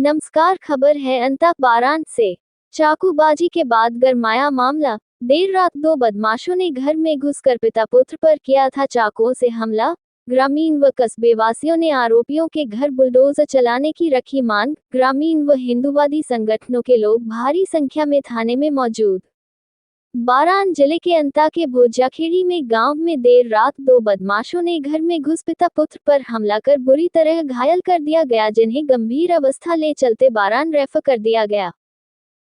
नमस्कार, खबर है अंता बारान से। चाकूबाजी के बाद गरमाया मामला। देर रात दो बदमाशों ने घर में घुसकर पिता पुत्र पर किया था चाकुओं से हमला। ग्रामीण व कस्बे वासियों ने आरोपियों के घर बुलडोजर चलाने की रखी मांग। ग्रामीण व हिंदूवादी संगठनों के लोग भारी संख्या में थाने में मौजूद। बारान जिले के अंता के भोजाखेड़ी में गांव में देर रात दो बदमाशों ने घर में घुस पिता पुत्र पर हमला कर बुरी तरह घायल कर दिया गया, जिन्हें गंभीर अवस्था ले चलते बारान रेफर कर दिया गया।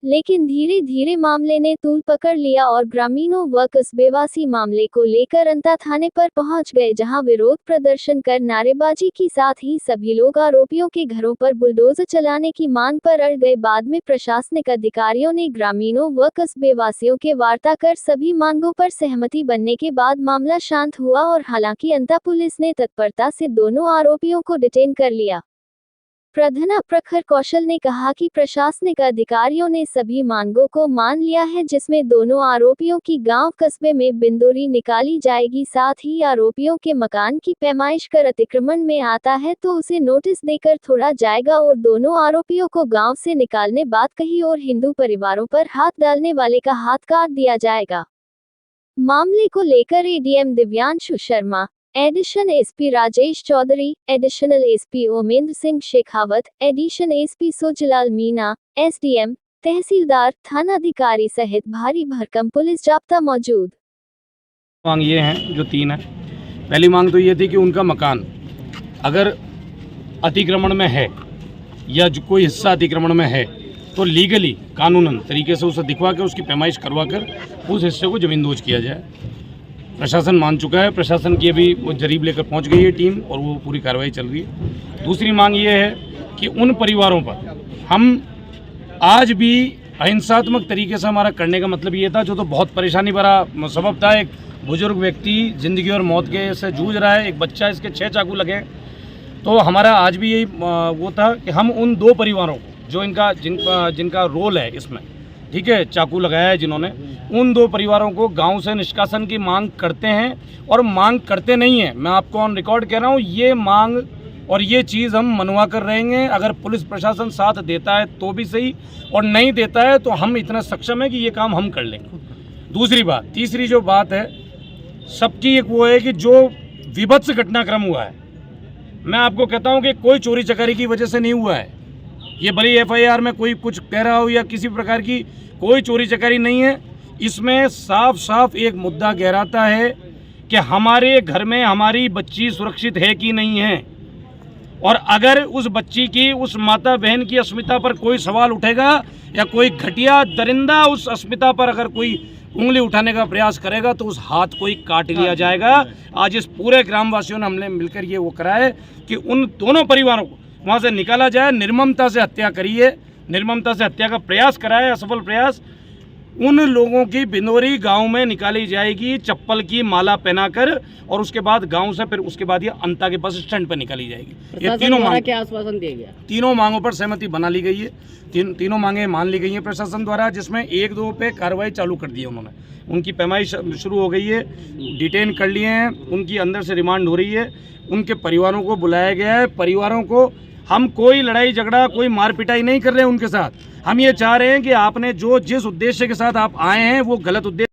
लेकिन धीरे धीरे मामले ने तूल पकड़ लिया और ग्रामीणों व कस्बेवासी मामले को लेकर अंता थाने पर पहुंच गए, जहां विरोध प्रदर्शन कर नारेबाजी की साथ ही सभी लोग आरोपियों के घरों पर बुलडोजर चलाने की मांग पर अड़ गए। बाद में प्रशासनिक अधिकारियों ने ग्रामीणों व कस्बेवासियों के वार्ता कर सभी मांगों पर सहमति बनने के बाद मामला शांत हुआ और हालांकि अंता पुलिस ने तत्परता से दोनों आरोपियों को डिटेन कर लिया। प्रधान प्रखर कौशल ने कहा कि प्रशासनिक अधिकारियों ने सभी मांगों को मान लिया है, जिसमें दोनों आरोपियों की गांव कस्बे में बिंदोरी निकाली जाएगी। साथ ही आरोपियों के मकान की पैमाइश कर अतिक्रमण में आता है तो उसे नोटिस देकर छोड़ा जाएगा और दोनों आरोपियों को गांव से निकालने बात कही और हिंदू परिवारों पर हाथ डालने वाले का हाथ काट दिया जाएगा। मामले को लेकर ADM Divyanshu Sharma, additional SP Rajesh Chaudhary, additional SP Omendra Singh Shekhawat, additional SP Sujlal Meena, SDM, तहसीलदार, थानाधिकारी सहित भारी भरकम पुलिस जाब्ता मौजूद। मांग ये हैं जो तीन है। पहली मांग तो ये थी कि उनका मकान अगर अतिक्रमण में है या जो कोई हिस्सा अतिक्रमण में है तो लीगली कानूनन तरीके से उसे दिखवा कर उसकी पैमाइश करवा कर उस हिस्से को ज़मींदोज किया जाए। प्रशासन मान चुका है, प्रशासन की अभी वो जरीब लेकर पहुंच गई है टीम और वो पूरी कार्रवाई चल रही है। दूसरी मांग ये है कि उन परिवारों पर हम आज भी अहिंसात्मक तरीके से हमारा करने का मतलब ये था, जो तो बहुत परेशानी भरा सबब था। एक बुजुर्ग व्यक्ति ज़िंदगी और मौत के से जूझ रहा है, एक बच्चा, इसके 6 चाकू लगे। तो हमारा आज भी यही वो था कि हम उन दो परिवारों को जो जिनका रोल है इसमें, ठीक है, चाकू लगाया है जिन्होंने, उन दो परिवारों को गांव से निष्कासन की मांग करते हैं और मांग करते नहीं हैं। मैं आपको ऑन रिकॉर्ड कह रहा हूं, ये मांग और ये चीज़ हम मनवा कर रहेंगे। अगर पुलिस प्रशासन साथ देता है तो भी सही, और नहीं देता है तो हम इतना सक्षम है कि ये काम हम कर लेंगे। दूसरी बात, तीसरी जो बात है सबकी एक वो है कि जो विभत्स घटनाक्रम हुआ है, मैं आपको कहता हूँ कि कोई चोरी चकारी की वजह से नहीं हुआ है। ये भली एफआईआर में कोई कुछ कह रहा हो या किसी प्रकार की कोई चोरी चकारी नहीं है। इसमें साफ साफ एक मुद्दा गहराता है कि हमारे घर में हमारी बच्ची सुरक्षित है कि नहीं है, और अगर उस बच्ची की, उस माता बहन की अस्मिता पर कोई सवाल उठेगा या कोई घटिया दरिंदा उस अस्मिता पर अगर कोई उंगली उठाने का प्रयास करेगा तो उस हाथ को ही काट लिया जाएगा। आज इस पूरे ग्रामवासियों ने हमने मिलकर ये वो करा है कि उन दोनों परिवारों को वहाँ से निकाला जाए। निर्ममता से हत्या करी है, निर्ममता से हत्या का प्रयास करा है, असफल प्रयास। उन लोगों की बिंदोरी गांव में निकाली जाएगी, चप्पल की माला पहनाकर, और उसके बाद गांव से फिर उसके बाद ये अंता के बस स्टैंड पर निकाली जाएगी। ये तीनों मांग क्या आश्वासन दिया गया? तीनों मांगों पर सहमति बना ली गई है। तीनों मांगे मान ली गई हैं प्रशासन द्वारा, जिसमें 1-2 पे कार्रवाई चालू कर दी है उन्होंने। उनकी पैमाइश शुरू हो गई है, डिटेन कर लिए हैं, उनकी अंदर से रिमांड हो रही है, उनके परिवारों को बुलाया गया है। परिवारों को हम कोई लड़ाई झगड़ा, कोई मार पिटाई नहीं कर रहे हैं उनके साथ। हम ये चाह रहे हैं कि आपने जिस उद्देश्य के साथ आप आए हैं वो गलत उद्देश्य